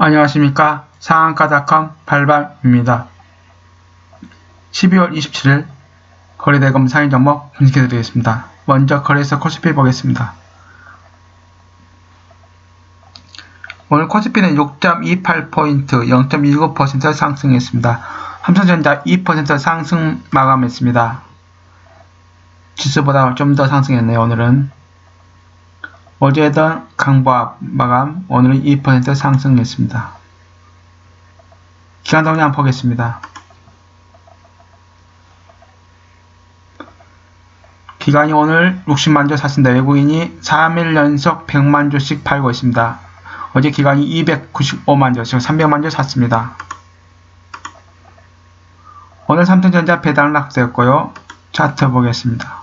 안녕하십니까. 상한가닷컴 발발입니다. 12월 27일 거래대금 상위 종목 분석해드리겠습니다. 먼저 거래소 코스피 보겠습니다. 오늘 코스피는 6.28포인트 0.19% 상승했습니다. 삼성전자 2% 상승 마감했습니다. 지수보다 좀 더 상승했네요. 오늘은 어제던 강보합 마감, 오늘은 2% 상승했습니다. 기간 동향 보겠습니다. 기관이 오늘 60만주 샀습니다. 외국인이 3일 연속 100만주씩 팔고 있습니다. 어제 기관이 295만주, 즉 300만주 샀습니다. 오늘 삼성전자 배당 낙세였고요. 차트 보겠습니다.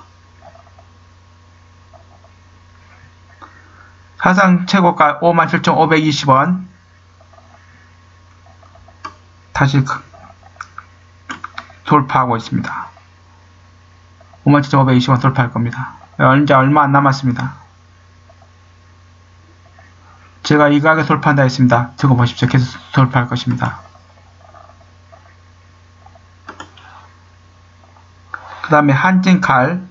사상 최고가 57,520원, 다시 돌파하고 있습니다. 57,520원 돌파할 겁니다. 이제 얼마 안 남았습니다. 제가 이 가격에 돌파한다 했습니다. 두고 보십시오. 계속 돌파할 것입니다. 그 다음에 한진칼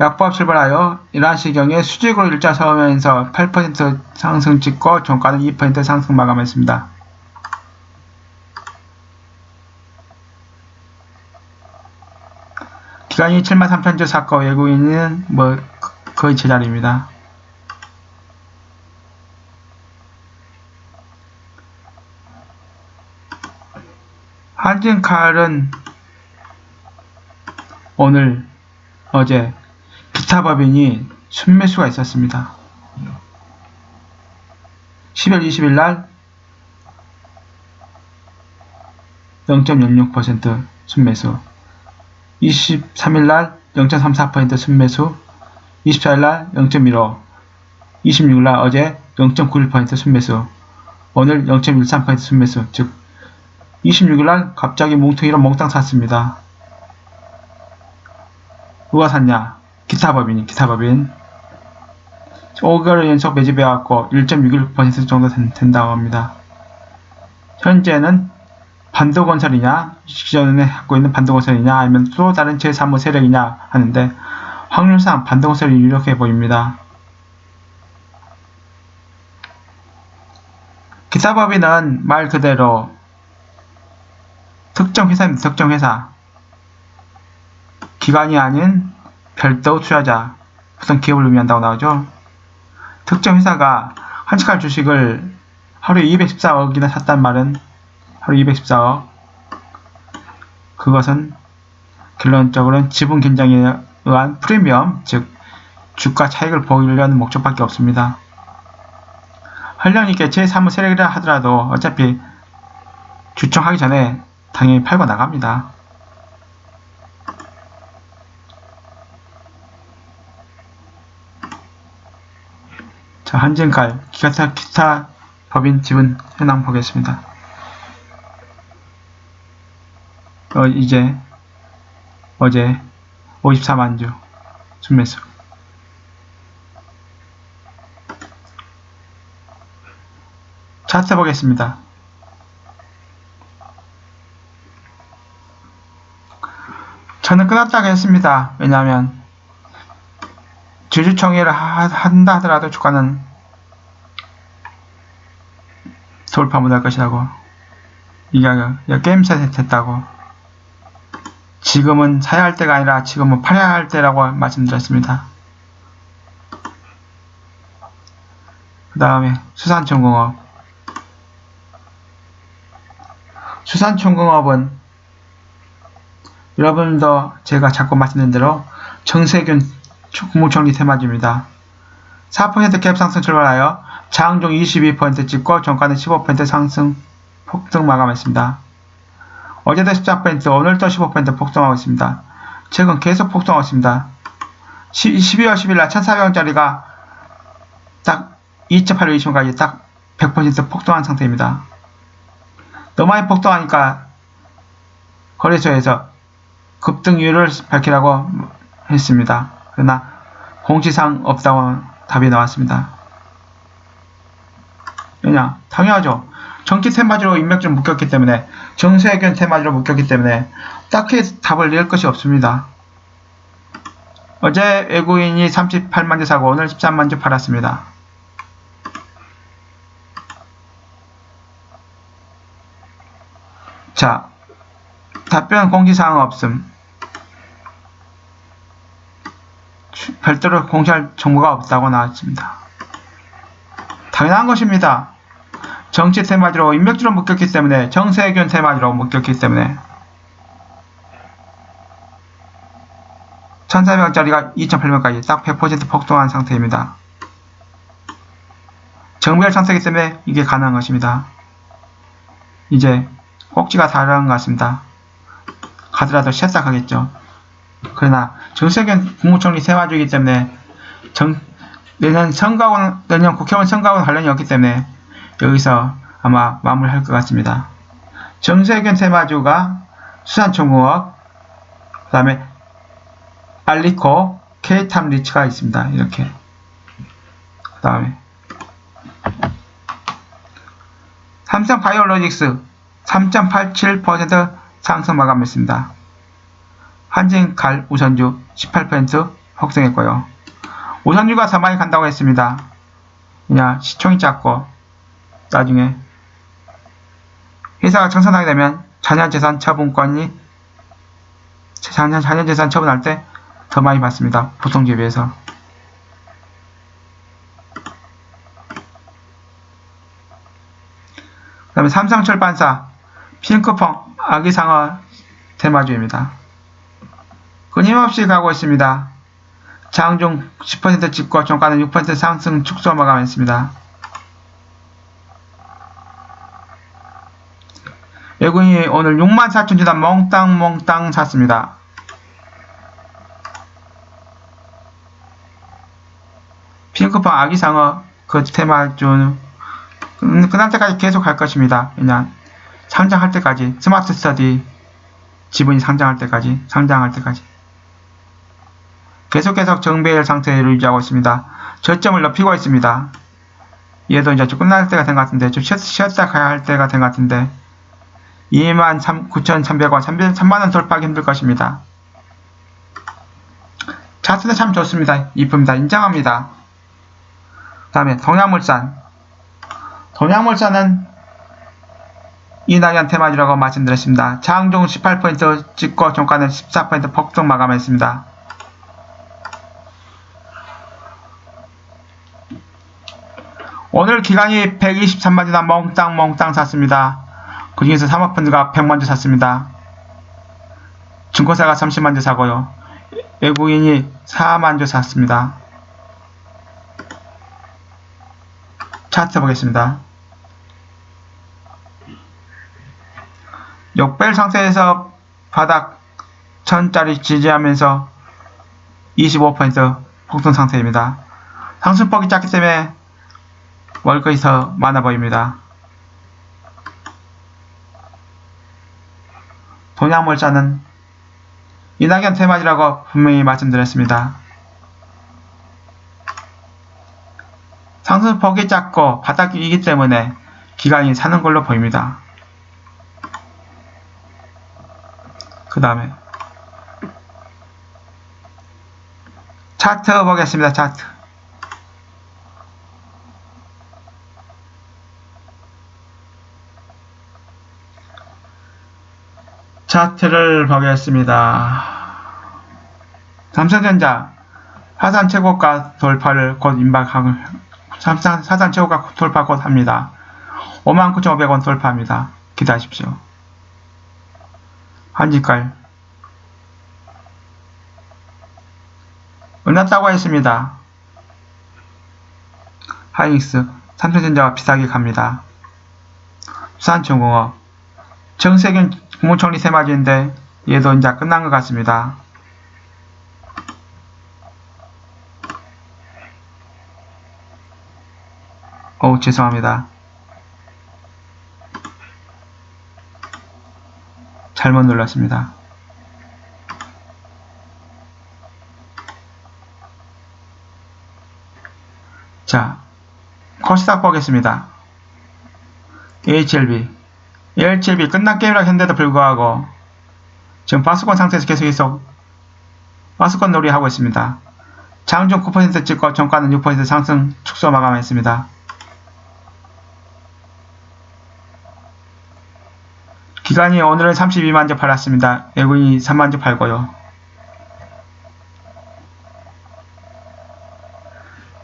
약보합 출발하여 이러한 시경에 수직으로 일자 서면서 8% 상승 찍고 종가는 2% 상승 마감했습니다. 기간이 73,000주 샀고 외국인은 거의 제자리입니다. 한진칼은 어제 기타법인이 순매수가 있었습니다. 10월 20일 날 0.06% 순매수, 23일 날 0.34% 순매수, 24일 날 0.15, 26일 날 어제 0.91% 순매수, 오늘 0.13% 순매수, 즉 26일 날 갑자기 뭉텅이로 몽땅 샀습니다. 누가 샀냐? 기타법인 5개월 연속 매집해왔고 1.61% 정도 된다고 합니다. 현재는 반도건설이냐, 기존에 갖고 있는 반도건설이냐, 아니면 또 다른 제3호 세력이냐 하는데 확률상 반도건설이 유력해 보입니다. 기타법인은 말 그대로 특정 회사입니다. 특정 회사. 기관이 아닌 별도 투자자, 어떤 기업을 의미한다고 나오죠. 특정 회사가 한치칼 주식을 하루에 214억이나 샀단 말은 하루에 214억. 그것은 결론적으로는 지분 견장에 의한 프리미엄, 즉 주가 차익을 보이려는 목적밖에 없습니다. 활력 있게 제3호 세력이라 하더라도 어차피 주총하기 전에 당연히 팔고 나갑니다. 자, 한진칼, 기타 법인 지분 현황 보겠습니다. 어제 54만주 순매수. 차트 보겠습니다. 저는 끊었다고 했습니다. 왜냐하면 주주총회를 한다 하더라도 주가는 돌파 못할 것이라고, 이 가격 게임셋 됐다고, 지금은 사야 할 때가 아니라 지금은 팔아야 할 때라고 말씀드렸습니다. 그 다음에 수산총공업은 여러분도 제가 자꾸 말씀드린 대로 정세균 국무총리 테마주입니다. 4% 갭 상승 출발하여 장중 22% 찍고 종가는 15% 상승 폭등 마감했습니다. 어제도 14%, 오늘도 15% 폭등하고 있습니다. 최근 계속 폭등하고 있습니다. 12월 10일 날 1,400원짜리가 딱 2.85 20원까지 딱 100% 폭등한 상태입니다. 너무 많이 폭등하니까 거래소에서 급등 이유를 밝히라고 했습니다. 그러나 공시상 없다고 답이 나왔습니다. 그냥 당연하죠. 정치 테마주로 인맥주를 묶였기 때문에, 정세균 테마주로 묶였기 때문에 딱히 답을 낼 것이 없습니다. 어제 외국인이 38만 주 사고 오늘 13만 주 팔았습니다. 자, 답변 공지사항 없음. 별도로 공시할 정보가 없다고 나왔습니다. 당연한 것입니다. 정치 테마주로 인맥주로 묶였기 때문에, 정세균 테마주로 묶였기 때문에 1,400원짜리가 2,800원까지 딱 100% 폭등한 상태입니다. 정비를 선택했기 때문에 이게 가능한 것입니다. 이제 꼭지가 다른 것 같습니다. 가더라도 새싹하겠죠. 그러나 정세균 국무총리 테마주이기 때문에 내년 국회의원 선거하고는 관련이 없기 때문에 여기서 아마 마무리할 것 같습니다. 정세균 테마주가 수산총무업, 그 다음에 알리코, K탑리츠가 있습니다. 이렇게. 그 다음에 삼성바이오로직스 3.87% 상승 마감했습니다. 한진갈 우선주 18% 폭등했고요. 우선주가 더 많이 간다고 했습니다. 그냥 시총이 작고 나중에 회사가 청산하게 되면 자녀재산 처분할 때 더 많이 받습니다. 보통주에 비해서. 그 다음에 삼성철반사 핑크퐁 아기상어 테마주입니다. 끊임없이 가고 있습니다. 장중 10% 찍고 종가는 6% 상승 축소 마감했습니다. 외국인이 오늘 64,000주단 몽땅 샀습니다. 핑크퐁 아기상어 그 테마주는 그날 때까지 계속 갈 것입니다. 그냥 상장할 때까지, 스마트 스터디 지분이 상장할 때까지 계속 정배열 상태를 유지하고 있습니다. 저점을 높이고 있습니다. 얘도 이제 좀 끝날 때가 된 것 같은데, 좀 쉬었다 가야 할 때가 된 것 같은데 29,300원, 3만원 돌파하기 힘들 것입니다. 차트는 참 좋습니다. 이쁩니다. 인정합니다. 그 다음에 동양물산은 이낙연 테마주라고 말씀드렸습니다. 장중 18% 찍고 종가는 14% 폭등 마감했습니다. 오늘 기간이 123만 주단 몽땅 샀습니다. 그 중에서 사모펀드가 100만 주 샀습니다. 증권사가 30만 주 사고요. 외국인이 4만 주 샀습니다. 차트 보겠습니다. 역배열 상태에서 바닥 1000짜리 지지하면서 25% 폭등 상태입니다. 상승폭이 작기 때문에 월급이 더 많아 보입니다. 동양물산은 이낙연 테마주라고 분명히 말씀드렸습니다. 상승폭이 작고 바닥이기 때문에 기관이 사는 걸로 보입니다. 그 다음에 차트 보겠습니다. 차트. 차트를 보겠습니다. 삼성전자 사상 최고가 돌파를 곧 임박하고, 사상 최고가 돌파 곧 합니다. 59,500원 돌파합니다. 기대하십시오. 한진갈 끝났다고 했습니다. 하이닉스, 삼성전자와 비슷하게 갑니다. 수산중공업, 정세균 국무총리 테마주인데 얘도 이제 끝난 것 같습니다. 죄송합니다. 잘못 눌렀습니다. 자, 코스닥 보겠습니다. HLB 끝난 게임이라 했는데도 불구하고 지금 박스권 상태에서 계속 박스권 놀이하고 있습니다. 장중 9% 찍고 종가는 6% 상승 축소 마감했습니다. 기간이 오늘은 32만 주 팔았습니다. 외국인이 3만 주 팔고요.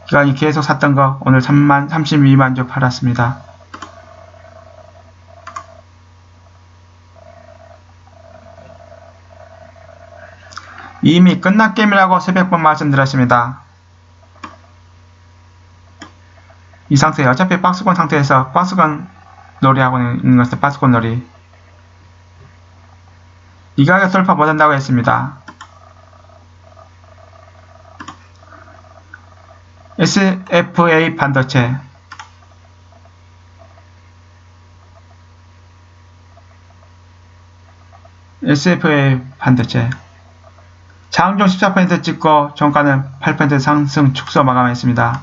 기간이 계속 샀던 거 오늘 32만 주 팔았습니다. 이미 끝난 게임이라고 수백 번 말씀드렸습니다. 이 상태에 어차피 박스권 상태에서 박스권 놀이하고 있는 것은 박스권 놀이. 이 가격 돌파 못한다고 했습니다. SFA 반도체 장중 14% 찍고 종가는 8% 상승 축소 마감했습니다.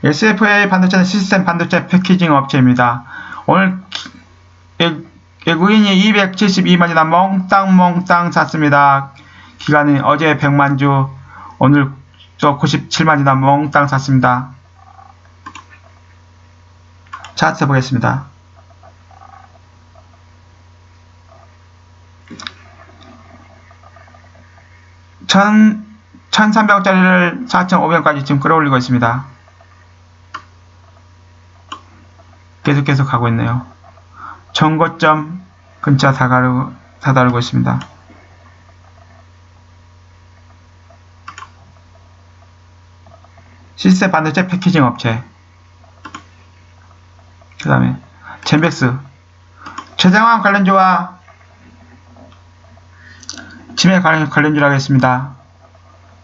SFA 반도체는 시스템 반도체 패키징 업체입니다. 오늘 외국인이 272만 주나 몽땅 샀습니다. 기간은 어제 100만 주, 오늘 또 97만 주나 몽땅 샀습니다. 차트 보겠습니다. 1300원짜리를 4,500원까지 지금 끌어올리고 있습니다. 계속 가고 있네요. 전고점 근처 다다르고 있습니다. 시스템 반도체 패키징 업체. 그 다음에 젠백스 최장환 관련주와 치매 관련주라고 했습니다.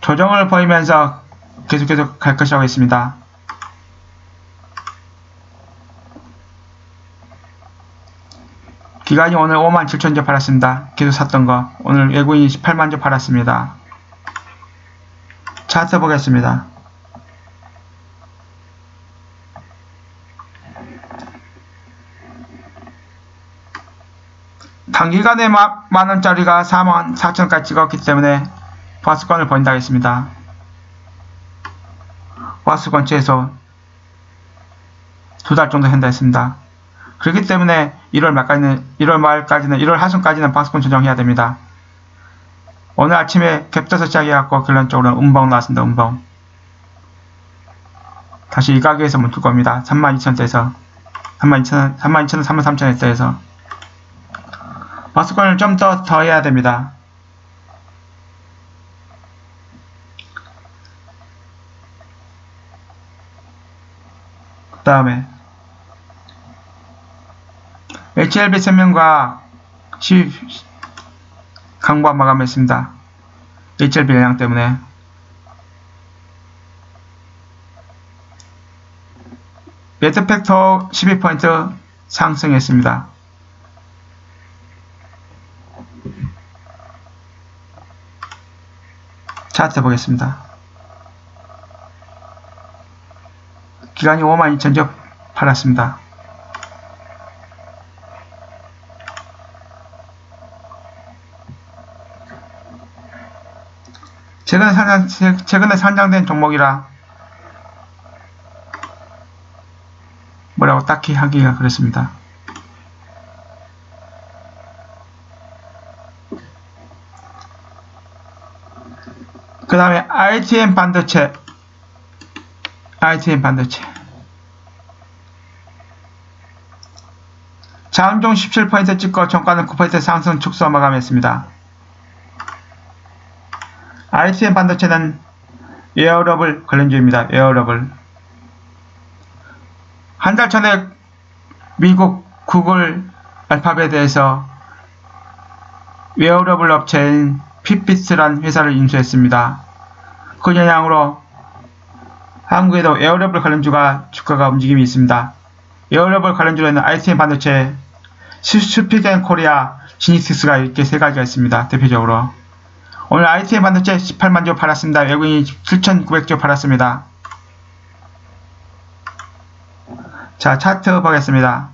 조정을 보이면서 계속 갈 것이라고 했습니다. 기간이 오늘 57,000주 팔았습니다. 계속 샀던 거. 오늘 외국인이 18만 주 팔았습니다. 차트 보겠습니다. 단기간에 만원짜리가 44,000원까지 찍었기 때문에 박스권을 보인다고 했습니다. 박스권 최소 2달 정도 한다 했습니다. 그렇기 때문에 1월 하순까지는 박스권 조정해야 됩니다. 오늘 아침에 갭져서 시작해갖고 결론적으로는 음봉 나왔습니다. 음봉. 다시 이 가격에서 멈출 겁니다. 32,000원대에서 32,000원, 33,000원대에서 박스권을 좀 더 해야 됩니다. 그 다음에 HLB 생명과 강보안 마감했습니다. HLB 영향 때문에. 매트팩터 12% 상승했습니다. 차트 보겠습니다. 기간이 52,000주 팔았습니다. 최근에 상장된 종목이라 뭐라고 딱히 하기가 그렇습니다. 그 다음에 ITM 반도체 장중 17% 찍고 종가는 9% 상승 축소 마감했습니다. ITM 반도체는 웨어러블 관련주입니다. 웨어러블. 한 달 전에 미국 구글 알파벳에서 웨어러블 업체인 핏빗이라는 회사를 인수했습니다. 그 영향으로 한국에도 웨어러블 관련주가 주가가 움직임이 있습니다. 웨어러블 관련주로는 ITM 반도체, 스피겐 코리아, 지니스가 이렇게 세 가지가 있습니다. 대표적으로. 오늘 ITM 반도체 18만 주 팔았습니다. 외국인이 7,900주 팔았습니다. 자, 차트 보겠습니다.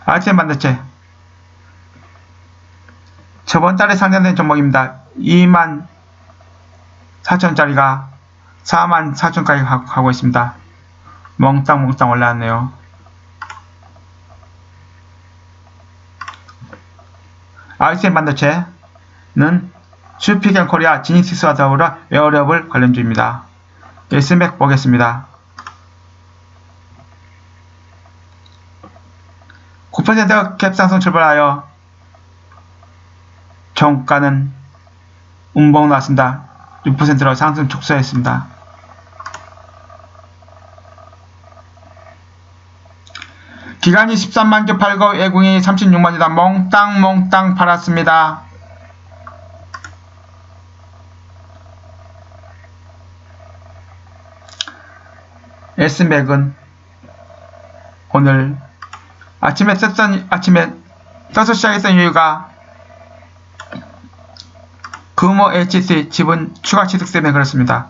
RSM 반도체. 저번 달에 상장된 종목입니다. 24,000짜리가 44,000까지 가고 있습니다. 몽땅 올라왔네요. RSM 반도체는 슈피겐 코리아, 지니시스와 더불어 웨어러블 관련주입니다. 예스맥 보겠습니다. 9% 갭 상승 출발하여 종가는 운봉 나왔습니다. 6%로 상승 축소했습니다. 기간이 13만 주 팔고 외국인이 36만 주다 몽땅 팔았습니다. S맥은 오늘 아침에 떠서 시작했던 이유가 금호 HC 지분 추가 취득 때문에 그렇습니다.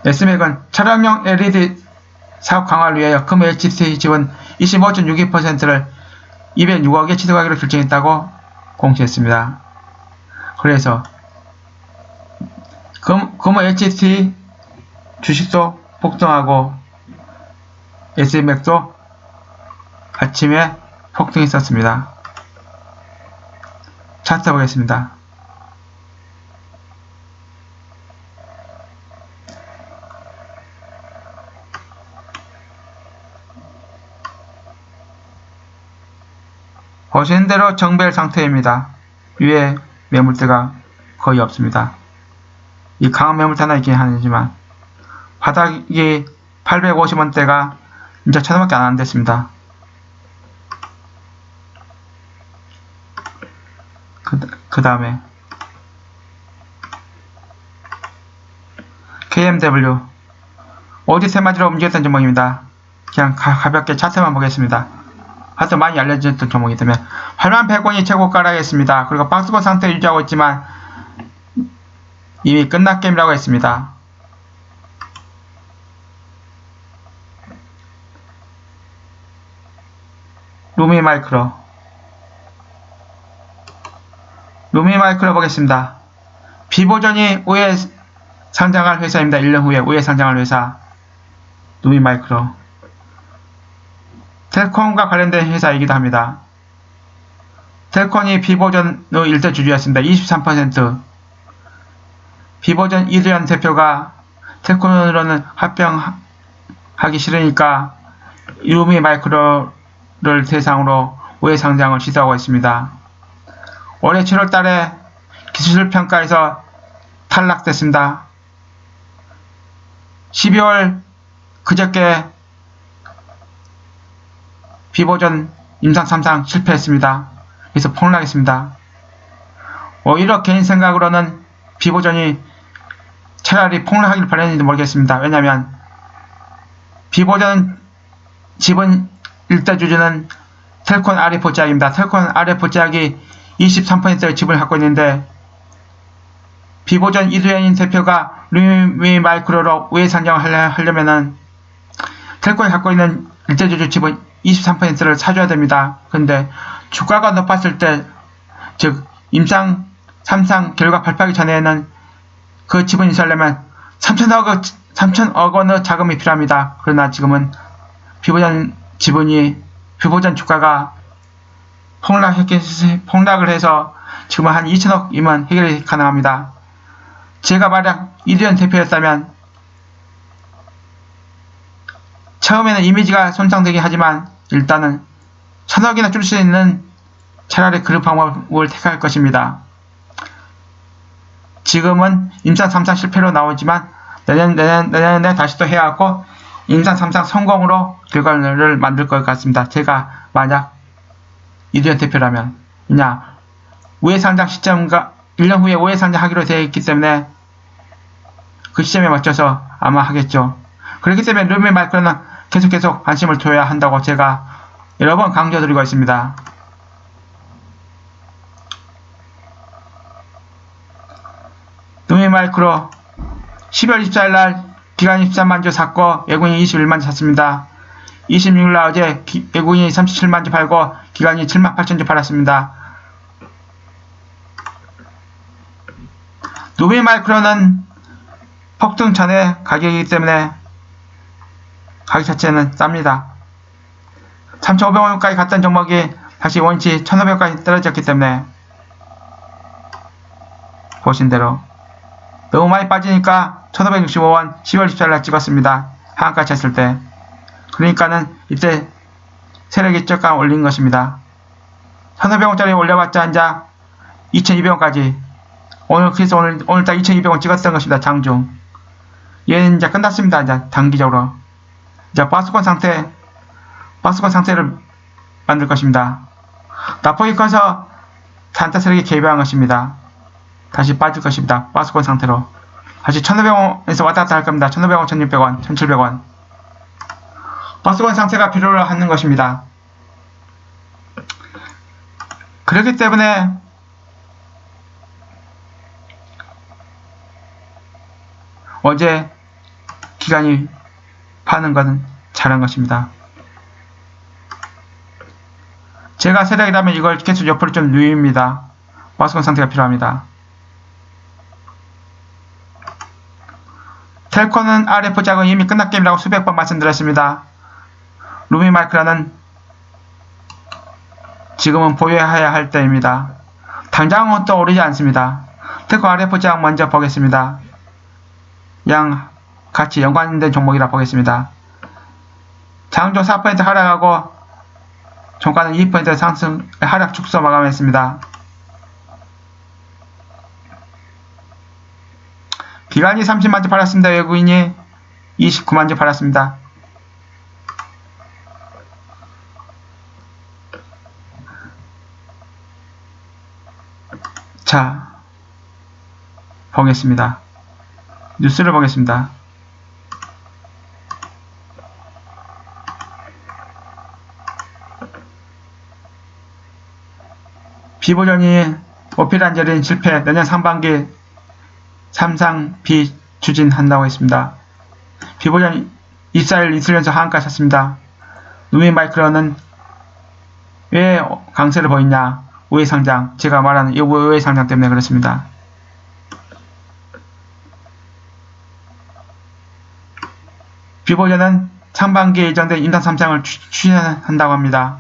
S맥은 차량용 LED 사업 강화를 위하여 금호 HC 지분 25.62%를 206억에 취득하기로 결정했다고 공시했습니다. 그래서 금호 HC 주식도 폭등하고 S맥도 아침에 폭등했었습니다. 차트 보겠습니다. 보시는 대로 정배열 상태입니다. 위에 매물대가 거의 없습니다. 이 강한 매물대 하나 있긴 하지만 바닥이 850원대가 이제 1000원밖에 안 됐습니다. 그 다음에 KMW 어디 세 마디로 움직였던 종목입니다. 그냥 가볍게 차트만 보겠습니다. 하도 많이 알려졌던 종목이기 때문에 8100원이 최고가라고 했습니다. 그리고 박스권 상태 유지하고 있지만 이미 끝난 게임이라고 했습니다. 루미마이크로 보겠습니다. 비보전이 5회 상장할 회사입니다. 1년 후에 5회 상장할 회사 루미마이크로 텔콤과 관련된 회사이기도 합니다. 텔콤이 비보전의 일대 주주였습니다. 23%. 비보전 이두현 대표가 텔콤으로는 합병하기 싫으니까 루미마이크로를 대상으로 5회 상장을 시도하고 있습니다. 올해 7월 달에 기술평가에서 탈락됐습니다. 12월 그저께 비보전 임상 3상 실패했습니다. 그래서 폭락했습니다. 오히려 개인 생각으로는 비보전이 차라리 폭락하길 바랬는지 모르겠습니다. 왜냐하면 비보전 지분 일대 주주는 텔콘 RF 제약입니다. 텔콘 RF 제약이 23%의 지분을 갖고 있는데 비보전 이두현인 대표가 루미마이크로로 우회 상장을 하려면은 텔콘이 갖고 있는 일대 주주 지분 23%를 사줘야 됩니다. 근데 주가가 높았을 때, 즉 임상 3상 결과 발표하기 전에는 그 지분이 있으려면 3천억 원의 자금이 필요합니다. 그러나 지금은 비보전 주가가 폭락을 해서 지금은 한 2천억이면 해결이 가능합니다. 제가 만약 이두현 대표였다면 처음에는 이미지가 손상되긴 하지만 일단은 1000억이나 줄 수 있는 차라리 그런 방법을 택할 것입니다. 지금은 임상 3상 실패로 나오지만 내년에 다시 또 해야 하고 임상 3상 성공으로 결과를 만들 것 같습니다. 제가 만약 이두현 대표라면 그냥 우회 상장 시점과 1년 후에 우회 상장하기로 되어 있기 때문에 그 시점에 맞춰서 아마 하겠죠. 그렇기 때문에 루미마이크로는 계속 관심을 둬야 한다고 제가 여러 번 강조드리고 있습니다. 루미마이크로 12월 24일 날 기관이 13만 주 샀고 외국인이 21만 주 샀습니다. 26일 날 어제 외국인이 37만 주 팔고 기관이 7만 8천 주 팔았습니다. 루미마이크로는 폭등 전의 가격이기 때문에 가격 자체는 쌉니다. 3,500원까지 갔던 종목이 다시 원치 1,500원까지 떨어졌기 때문에 보신 대로 너무 많이 빠지니까 1,565원 10월 14일날 찍었습니다. 하한가치 했을 때. 그러니까는 이때 세력이 조금 올린 것입니다. 1,500원짜리 올려봤자 이제 2,200원까지. 그래서 오늘 딱 2,200원 찍었던 것입니다. 장중. 얘는 이제 끝났습니다. 이제 단기적으로. 이제 박스권 상태를 만들 것입니다. 낙폭이 커서 단타 세력이 개입한 것입니다. 다시 빠질 것입니다. 박스권 상태로. 다시 1,500원에서 왔다 갔다 할 겁니다. 1,500원, 1,600원, 1,700원. 박스권 상태가 필요로 하는 것입니다. 그렇기 때문에 어제 기관이 파는 것은 잘한 것입니다. 제가 세력이라면 이걸 계속 옆으로 좀 누입니다. 박스권 상태가 필요합니다. 텔코는 RF 작업이 이미 끝난 게임이라고 수백 번 말씀드렸습니다. 루미마이크로는 지금은 보유해야 할 때입니다. 당장은 또 오르지 않습니다. 텔코 RF 작업 먼저 보겠습니다. 양 같이 연관된 종목이라 보겠습니다. 장중 4% 하락하고 종가는 2% 상승 하락 축소 마감했습니다. 기관이 30만 주 팔았습니다. 외국인이 29만 주 팔았습니다. 자, 보겠습니다. 뉴스를 보겠습니다. 비보전이 오피란젤린 실패, 내년 상반기 삼상 비추진한다고 했습니다. 비보전 24일 이틀 연속 하한가 샀습니다. 루미마이크로는 왜 강세를 보이냐? 우회상장, 제가 말하는 이 우회상장 때문에 그렇습니다. 비보전은 상반기에 예정된 인당 3상을 추진한다고 합니다.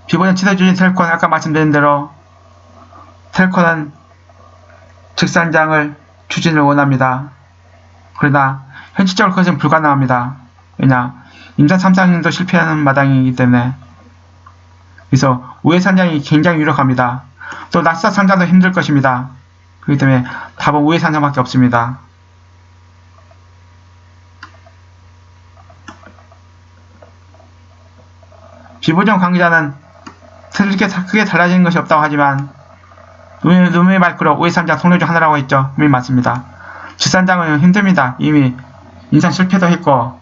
비보전 치대주인 텔코는 아까 말씀드린 대로 텔코는 직산장을 추진을 원합니다. 그러나 현실적으로 그것은 불가능합니다. 왜냐? 인당 3상도 실패하는 마당이기 때문에. 그래서 우회상장이 굉장히 유력합니다. 또 나스닥 상장도 힘들 것입니다. 그렇기 때문에 답은 우회상장밖에 없습니다. 비보전 관계자는 그렇게 크게 달라지는 것이 없다고 하지만 루미마이크로 우회상장 통로 중 하나라고 했죠. 맞습니다. 직산장은 힘듭니다. 이미 인상 실패도 했고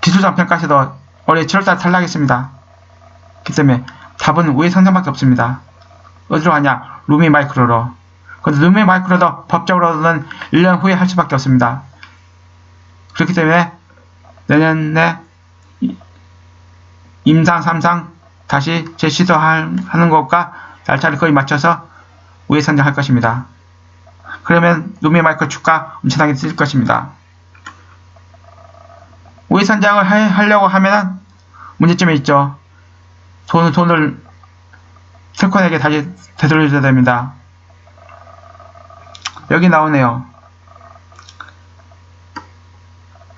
기술장 평가에서도 올해 7월달 탈락했습니다. 그렇기 때문에 답은 우회상장밖에 없습니다. 어디로 가냐? 루미마이크로로. 그런데 루미마이크로도 법적으로는 1년 후에 할 수밖에 없습니다. 그렇기 때문에 내년에 임상 3상 다시 재시도하는 것과 날짜를 거의 맞춰서 우회상장 할 것입니다. 그러면 루미마이크로 주가 엄청나게 뛸 것입니다. 우회상장을 하려고 하면 문제점이 있죠. 돈을 텔콘에게 다시 되돌려줘야 됩니다. 여기 나오네요.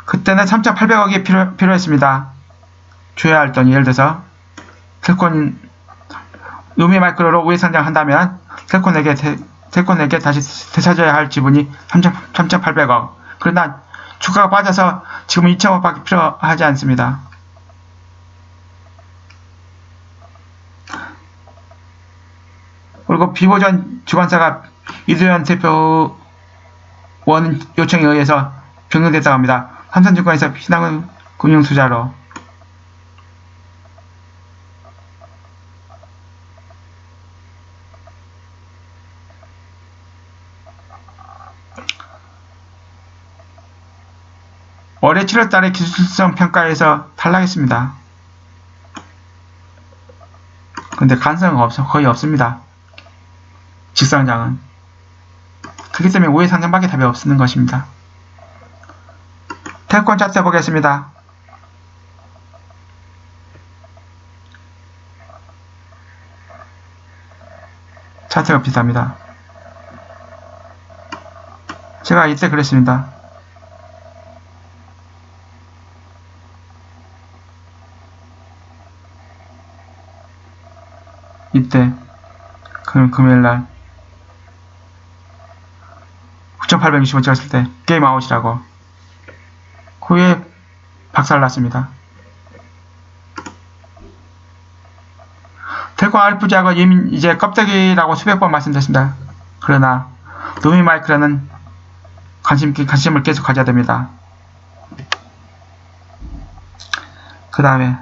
그때는 3,800억이 필요했습니다. 줘야 할 돈이. 예를 들어서 텔콘 루미마이크로로 우회상장 한다면 텔콘에게 다시 되찾아야 할 지분이 3,800억. 그러나 주가가 빠져서 지금 2,000억밖에 필요하지 않습니다. 그리고 비보전 주관사가 이두현 대표 원 요청에 의해서 변경됐다고 합니다. 삼성증권에서 신한은 금융투자로. 올해 7월달에 기술성 평가에서 탈락했습니다. 근데 가능성은 거의 없습니다. 직상장은. 그렇기 때문에 우회 상장밖에 답이 없는 것입니다. 태권 차트 보겠습니다. 차트가 비슷합니다. 제가 이때 그랬습니다. 이때 금요일날 9,865 찍었을 때 게임 아웃이라고. 그 후에 박살났습니다. 태권 RPG하고 이제 껍데기라고 수백 번 말씀드렸습니다. 그러나 노미마이크라는 관심을 계속 가져야 됩니다. 그 다음에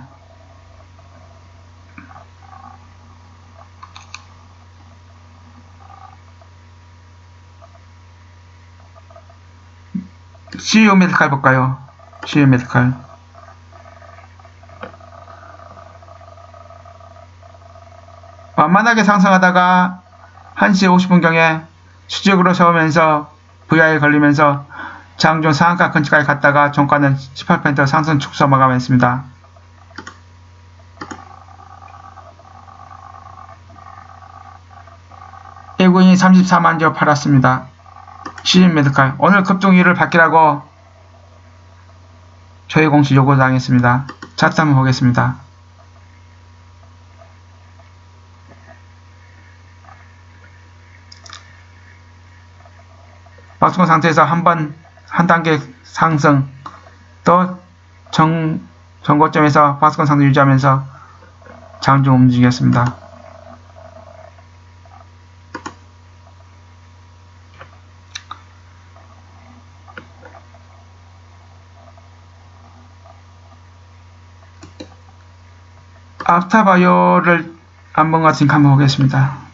CU 메디칼 볼까요? CU 메디칼. 완만하게 상승하다가 1시 50분경에 수직으로 세우면서 VI에 걸리면서 장중 상한가 근처까지 갔다가 종가는 18% 상승 축소 마감했습니다. 예고인이 34만주 팔았습니다. CU 메디칼. 오늘 급등위를 받기라고 저희 공시 요구당했습니다. 차트 한번 보겠습니다. 박스권 상태에서 한 단계 상승, 또 정고점에서 박스권 상승 유지하면서 장중 움직였습니다. 앞타바이오를 한번 같으니까 한번 보겠습니다.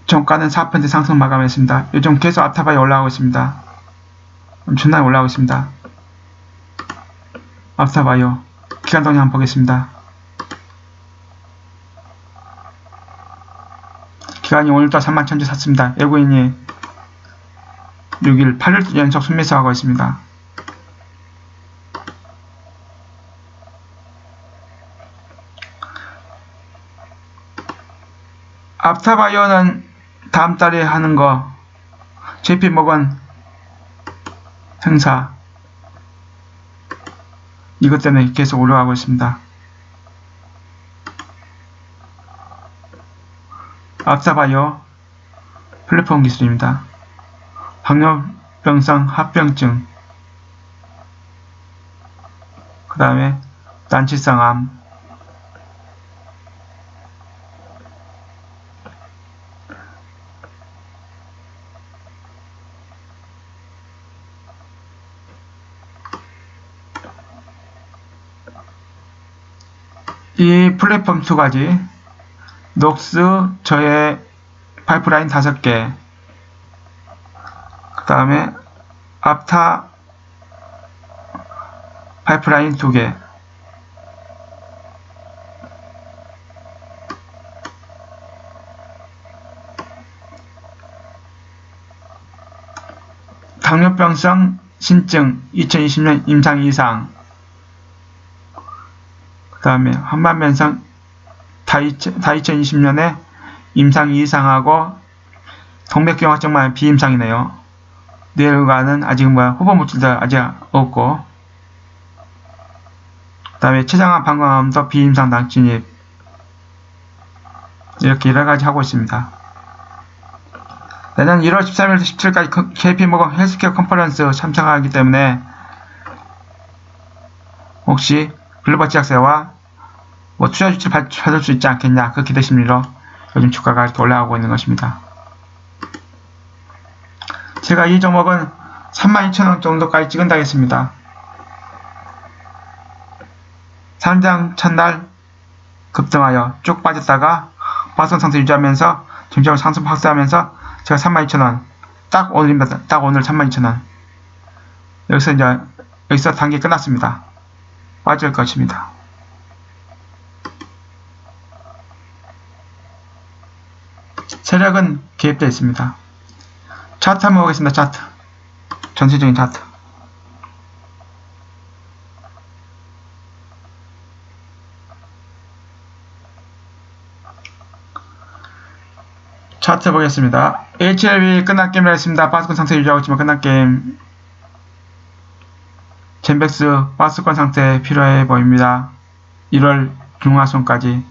종가는 4% 상승 마감했습니다. 요즘 계속 앞타바이오 올라가고 있습니다. 엄청나게 올라가고 있습니다. 앞타바이오 기간 동향 한번 보겠습니다. 기간이 오늘도 31,000주 샀습니다. 외국인이 6일 8일 연속 순매수하고 있습니다. 앞타바이오는 다음 달에 하는 거 JP모건 행사 이것 때문에 계속 올라가고 있습니다. 앞타바이오 플랫폼 기술입니다. 당뇨병성 합병증, 그 다음에 난치성 암, 이 플랫폼 두 가지, 녹스 저의 파이프라인 5개, 그 다음에 앞타 파이프라인 2개, 당뇨병성 신증 2020년 임상 이상, 그 다음에 한반변성 다 2020년에 임상 이상하고 동맥경화증만 비임상이네요. 뇌혈관은 아직 후보 물질도 아직 없고, 그 다음에 췌장암 방광암도 비임상 당 진입, 이렇게 여러가지 하고 있습니다. 내년 1월 13일부터 17일까지 JP모건 헬스케어 컨퍼런스 참석하기 때문에 혹시 글로벌 제약사와 투자 주치를 받을 수 있지 않겠냐, 그 기대 심리로 요즘 주가가 이렇게 올라가고 있는 것입니다. 제가 이 종목은 32,000원 정도까지 찍은다 했습니다. 상장 첫날 급등하여 쭉 빠졌다가 박스권 상승 유지하면서 점점 상승 확대하면서 제가 32,000원 딱 오늘입니다. 딱 오늘 32,000원. 여기서 단계 끝났습니다. 빠질 것입니다. 세력은 개입되어 있습니다. 차트 한번 보겠습니다. 차트. 전체적인 차트. 차트 보겠습니다. HLB 끝난 게임이라 했습니다. 바스권 상태 유지하고 있지만 끝난 게임. 젠백스 바스권 상태 필요해 보입니다. 1월 중하순까지.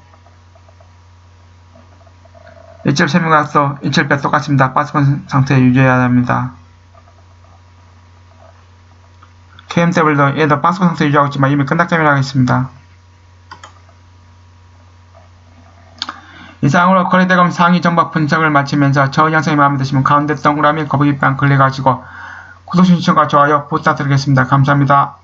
HL 세미가서 HLB 똑같습니다. 바스권 상태 유지해야 합니다. KMW도 얘도 바스권 상태 유지하고 있지만 이미 끝난 게임이라 했습니다. 이상으로 거래대금 상위 정보 분석을 마치면서 저 영상이 마음에 드시면 가운데 동그라미 거북이빵 클릭하시고 구독 신청과 좋아요 부탁드리겠습니다. 감사합니다.